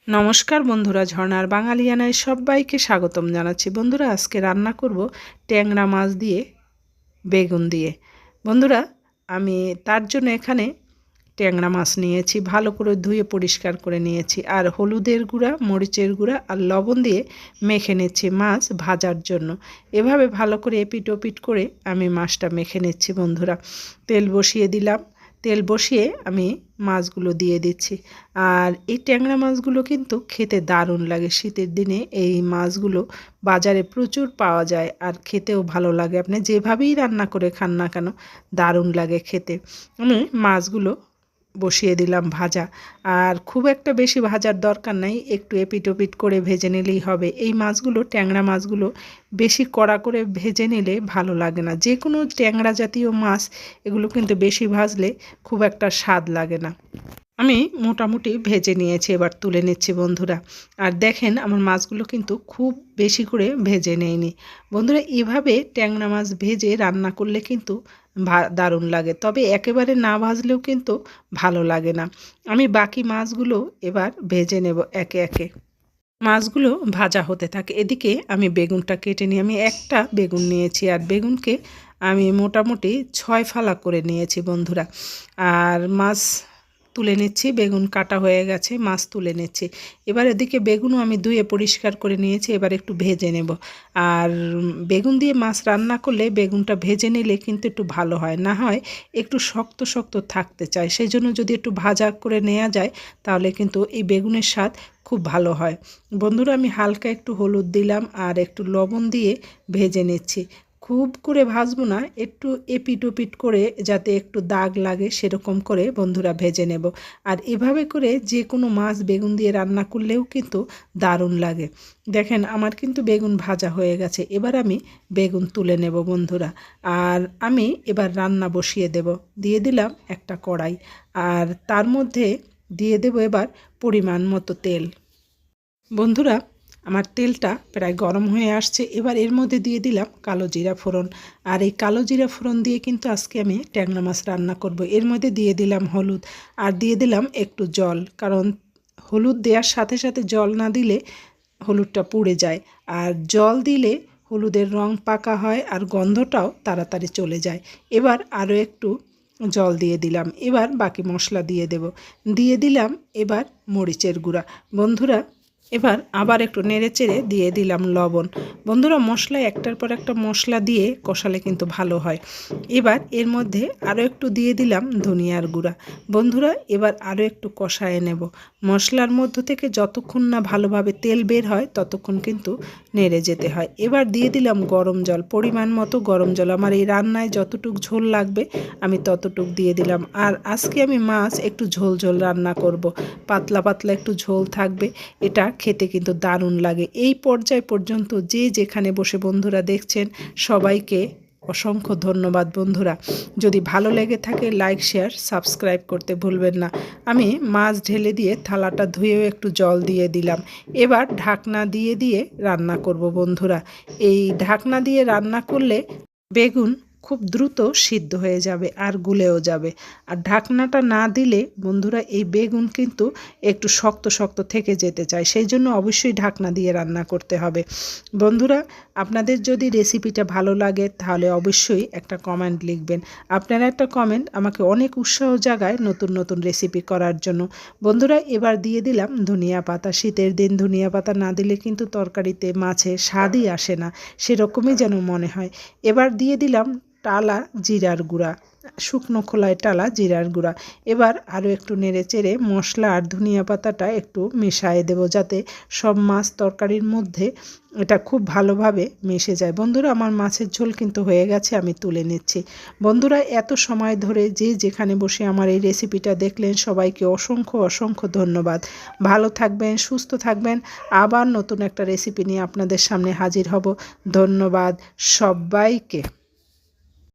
নমস্কার বন্ধুরা, ঝর্ণার বাঙালিয়ানায় সবাইকে স্বাগতম জানাচ্ছি। বন্ধুরা, আজকে রান্না করব ট্যাংরা মাছ দিয়ে বেগুন দিয়ে। বন্ধুরা, আমি তার জন্য এখানে ট্যাংরা মাছ নিয়েছি, ভালো করে ধুয়ে পরিষ্কার করে নিয়েছি, আর হলুদের গুঁড়া, মরিচের গুঁড়া আর লবণ দিয়ে মেখে নিচ্ছি মাছ ভাজার জন্য। এভাবে ভালো করে এপিট ওপিট করে আমি মাছটা মেখে নিচ্ছি। বন্ধুরা, তেল বসিয়ে দিলাম, তেল বসিয়ে আমি মাছগুলো দিয়ে দিচ্ছি। আর এই ট্যাংরা মাছগুলো কিন্তু খেতে দারুণ লাগে। শীতের দিনে এই মাছগুলো বাজারে প্রচুর পাওয়া যায় আর খেতেও ভালো লাগে। আপনি যেভাবেই রান্না করে খান না কেন, দারুণ লাগে খেতে। আমি মাছগুলো বসিয়ে দিলাম ভাজা। আর খুব একটা বেশি ভাজার দরকার নাই, একটু এপিট ওপিট করে ভেজে নিলেই হবে। এই মাছগুলো, ট্যাংরা মাছগুলো বেশি কড়া করে ভেজে নিলে ভালো লাগে না। যে কোনো ট্যাংরা জাতীয় মাছ এগুলো কিন্তু বেশি ভাজলে খুব একটা স্বাদ লাগে না। আমি মোটামুটি ভেজে নিয়েছি, এবার তুলে নিচ্ছি বন্ধুরা। আর দেখেন, আমার মাছগুলো কিন্তু খুব বেশি করে ভেজে নেয়নি। বন্ধুরা, এভাবে ট্যাংরা মাছ ভেজে রান্না করলে কিন্তু দারুণ লাগে, তবে একেবারে না ভাজলেও কিন্তু ভালো লাগে না। আমি বাকি মাছগুলো এবার ভেজে নেব একে একে। মাছগুলো ভাজা হতে থাকে, এদিকে আমি বেগুনটা কেটে নিই। আমি একটা বেগুন নিয়েছি, আর বেগুনকে আমি মোটামুটি 6 ফালা করে নিয়েছি বন্ধুরা। আর মাছ তুলে নিচ্ছি, বেগুন কাটা হয়ে গেছে, মাছ তুলে নিচ্ছি। এবার এদিকে বেগুনও আমি ধুয়ে পরিষ্কার করে নিয়েছি, এবার একটু ভেজে নেব। আর বেগুন দিয়ে মাছ রান্না করলে বেগুনটা ভেজে নিলে কিন্তু একটু ভালো হয়, না হয় একটু শক্ত শক্ত থাকতে চায়। সেই জন্য যদি একটু ভাজা করে নেওয়া যায় তাহলে কিন্তু এই বেগুনের স্বাদ খুব ভালো হয়। বন্ধুরা, আমি হালকা একটু হলুদ দিলাম আর একটু লবণ দিয়ে ভেজে নিচ্ছি। খুব করে ভাজবো না, একটু এপিট ওপিট করে যাতে একটু দাগ লাগে সেরকম করে বন্ধুরা ভেজে নেব। আর এভাবে করে যে কোনো মাছ বেগুন দিয়ে রান্না করলেও কিন্তু দারুণ লাগে। দেখেন, আমার কিন্তু বেগুন ভাজা হয়ে গেছে, এবার আমি বেগুন তুলে নেব বন্ধুরা। আর আমি এবার রান্না বসিয়ে দেব। দিয়ে দিলাম একটা কড়াই, আর তার মধ্যে দিয়ে দেব এবার পরিমাণ মতো তেল। বন্ধুরা, আমার তেলটা প্রায় গরম হয়ে আসছে, এবার এর মধ্যে দিয়ে দিলাম কালো জিরা ফোড়ন। আর এই কালো জিরা ফোড়ন দিয়ে কিন্তু আজকে আমি ট্যাংরা মাছ রান্না করব। এর মধ্যে দিয়ে দিলাম হলুদ, আর দিয়ে দিলাম একটু জল, কারণ হলুদ দেওয়ার সাথে সাথে জল না দিলে হলুদটা পুড়ে যায়, আর জল দিলে হলুদের রং পাকা হয় আর গন্ধটাও তাড়াতাড়ি চলে যায়। এবার আরও একটু জল দিয়ে দিলাম, এবার বাকি মশলা দিয়ে দেব। দিয়ে দিলাম এবার মরিচের গুঁড়া। বন্ধুরা, এবার আবার একটু নেড়েচেড়ে দিয়ে দিলাম লবণ। বন্ধুরা, মশলা একটার পর একটা মশলা দিয়ে কষালে কিন্তু ভালো হয়। এবার এর মধ্যে আরও একটু দিয়ে দিলাম ধনিয়ার গুঁড়া। বন্ধুরা, এবার আরও একটু কষায়ে নেব। মশলার মধ্য থেকে যতক্ষণ না ভালোভাবে তেল বের হয় ততক্ষণ কিন্তু নেড়ে যেতে হয়। এবার দিয়ে দিলাম গরম জল, পরিমাণ মতো গরম জল। আমার এই রান্নায় যতটুক ঝোল লাগবে আমি ততটুক দিয়ে দিলাম। আর আজকে আমি মাছ একটু ঝোল ঝোল রান্না করব, পাতলা পাতলা একটু ঝোল থাকবে, এটা খেতে কিন্তু দারুণ লাগে। এই পর্যায় পর্যন্ত যে যেখানে বসে বন্ধুরা দেখছেন সবাইকে অসংখ্য ধন্যবাদ। বন্ধুরা, যদি ভালো লেগে থাকে লাইক, শেয়ার, সাবস্ক্রাইব করতে ভুলবেন না। আমি মাছ ঢেলে দিয়ে থালাটা ধুয়েও একটু জল দিয়ে দিলাম। এবার ঢাকনা দিয়ে দিয়ে রান্না করব বন্ধুরা। এই ঢাকনা দিয়ে রান্না করলে বেগুন খুব দ্রুত সিদ্ধ হয়ে যাবে আর গুলেও যাবে। আর ঢাকনাটা না দিলে বন্ধুরা এই বেগুন কিন্তু একটু শক্ত শক্ত থেকে যেতে চায়, সেই জন্য অবশ্যই ঢাকনা দিয়ে রান্না করতে হবে। বন্ধুরা, আপনাদের যদি রেসিপিটা ভালো লাগে তাহলে অবশ্যই একটা কমেন্ট লিখবেন। আপনারা একটা কমেন্ট আমাকে অনেক উৎসাহ জাগায় নতুন নতুন রেসিপি করার জন্য। বন্ধুরা, এবার দিয়ে দিলাম ধনিয়া পাতা। শীতের দিন ধনিয়া পাতা না দিলে কিন্তু তরকারিতে, মাছে স্বাদই আসে না, সেরকমই যেন মনে হয়। এবার দিয়ে দিলাম টালা জিরার গুঁড়া, শুকনো খোলায় টালা জিরার গুঁড়া। এবার আরও একটু নেড়ে চেড়ে মশলা আর ধনিয়া পাতাটা একটু মিশিয়ে দেব, যাতে সব মাছ তরকারির মধ্যে এটা খুব ভালোভাবে মিশে যায়। বন্ধুরা, আমার মাছের ঝোল কিন্তু হয়ে গেছে, আমি তুলে নিচ্ছি। বন্ধুরা, এত সময় ধরে যে যেখানে বসে আমার এই রেসিপিটা দেখলেন সবাইকে অসংখ্য অসংখ্য ধন্যবাদ। ভালো থাকবেন, সুস্থ থাকবেন। আবার নতুন একটা রেসিপি নিয়ে আপনাদের সামনে হাজির হব। ধন্যবাদ সবাইকে।